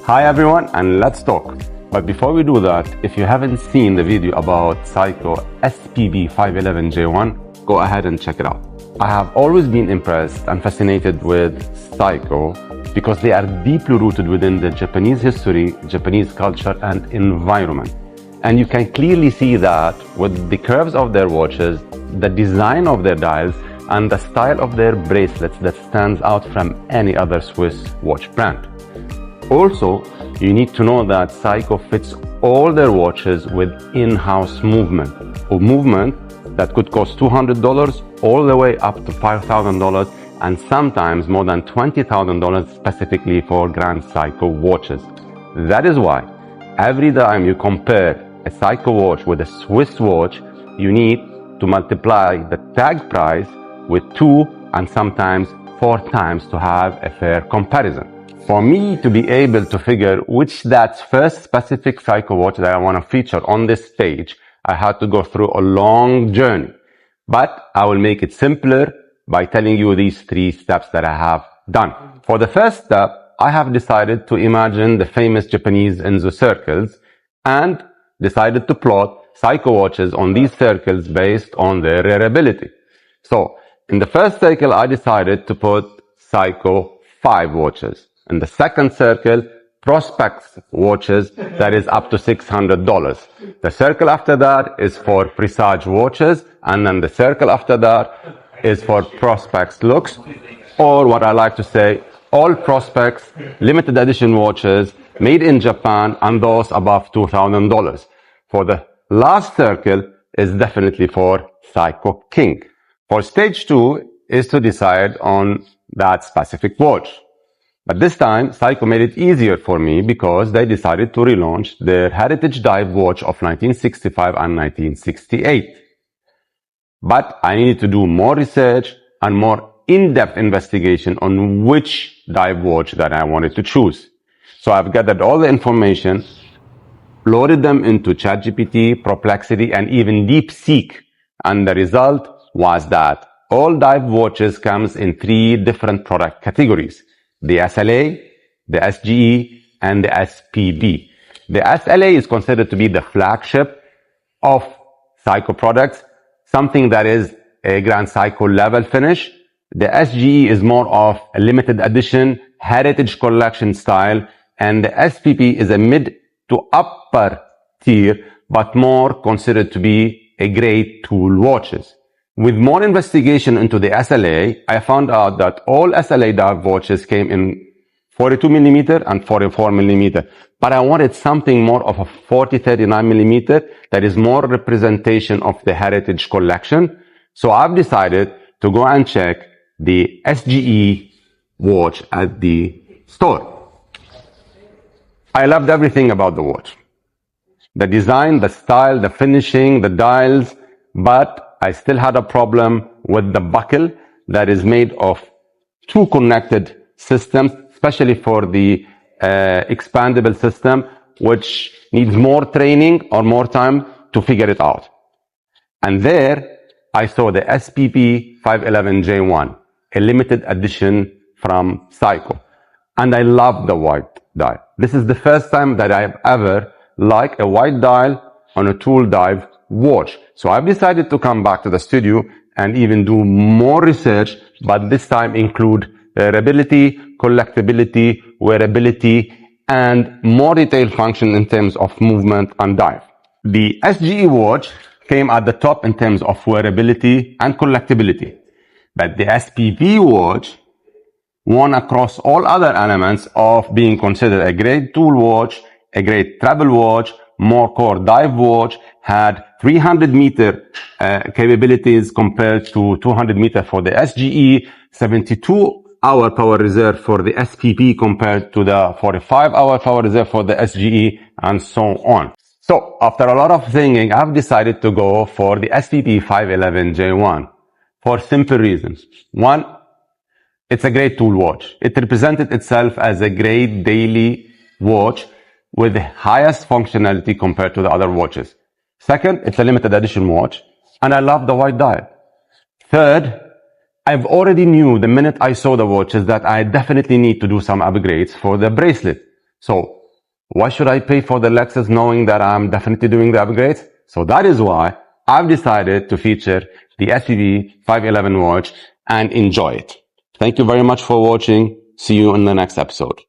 Hi everyone, and let's talk. But before we do that, if you haven't seen the video about Seiko SPB511J1, go ahead and check it out. I have always been impressed and fascinated with Seiko because they are deeply rooted within the Japanese history, Japanese culture and environment. And you can clearly see that with the curves of their watches, the design of their dials, and the style of their bracelets that stands out from any other Swiss watch brand. Also, you need to know that Seiko fits all their watches with in-house movement, or movement that could cost $200 all the way up to $5,000 and sometimes more than $20,000 specifically for Grand Seiko watches. That is why every time you compare a Seiko watch with a Swiss watch, you need to multiply the tag price with 2 and sometimes 4 times to have a fair comparison. For me to be able to figure which that first specific Seiko watch that I want to feature on this page, I had to go through a long journey. But I will make it simpler by telling you these 3 steps that I have done. For the first step, I have decided to imagine the famous Japanese Enzo circles and decided to plot Seiko watches on these circles based on their wearability. So, in the first circle, I decided to put Seiko 5 watches. In the second circle, Prospects watches that is up to $600. The circle after that is for Presage watches, and then the circle after that is for Prospects Lux, or what I like to say, all Prospects limited edition watches made in Japan and those above $2,000. For the last circle is definitely for Seiko King. For stage 2 is to decide on that specific watch. But this time, Seiko made it easier for me because they decided to relaunch their heritage dive watch of 1965 and 1968. But I needed to do more research and more in-depth investigation on which dive watch that I wanted to choose. So I've gathered all the information, loaded them into ChatGPT, Perplexity, and even DeepSeek. And the result was that all dive watches comes in 3 different product categories: the SLA, the SJE, and the SPB. The SLA is considered to be the flagship of Seiko products, something that is a Grand Seiko level finish. The SJE is more of a limited edition, heritage collection style, and the SPB is a mid to upper tier, but more considered to be a grade tool watches. With more investigation into the SLA, I found out that all SLA dive watches came in 42mm and 44mm, but I wanted something more of a 40-39mm that is more representation of the heritage collection. So I've decided to go and check the SJE watch at the store. I loved everything about the watch. The design, the style, the finishing, the dials, but I still had a problem with the buckle that is made of 2 connected systems, especially for the expandable system, which needs more training or more time to figure it out. And there I saw the SPB511J1, a limited edition from Seiko. And I love the white dial. This is the first time that I've ever liked a white dial on a tool dive watch. So I've decided to come back to the studio and even do more research, but this time include wearability, collectability, wearability, and more detailed function in terms of movement and dive. The SJE watch came at the top in terms of wearability and collectability, but the SPB watch won across all other elements of being considered a great tool watch, a great travel watch, more core dive watch, had 300-meter capabilities compared to 200-meter for the SJE, 72-hour power reserve for the SPB compared to the 45-hour power reserve for the SJE, and so on. So, after a lot of thinking, I've decided to go for the SPB511J1 for simple reasons. One, it's a great tool watch. It represented itself as a great daily watch with the highest functionality compared to the other watches. Second, it's a limited edition watch, and I love the white dial. Third, I've already knew the minute I saw the watches that I definitely need to do some upgrades for the bracelet. So why should I pay for the Lexus knowing that I'm definitely doing the upgrade? So that is why I've decided to feature the SPB511 watch and enjoy it. Thank you very much for watching. See you in the next episode.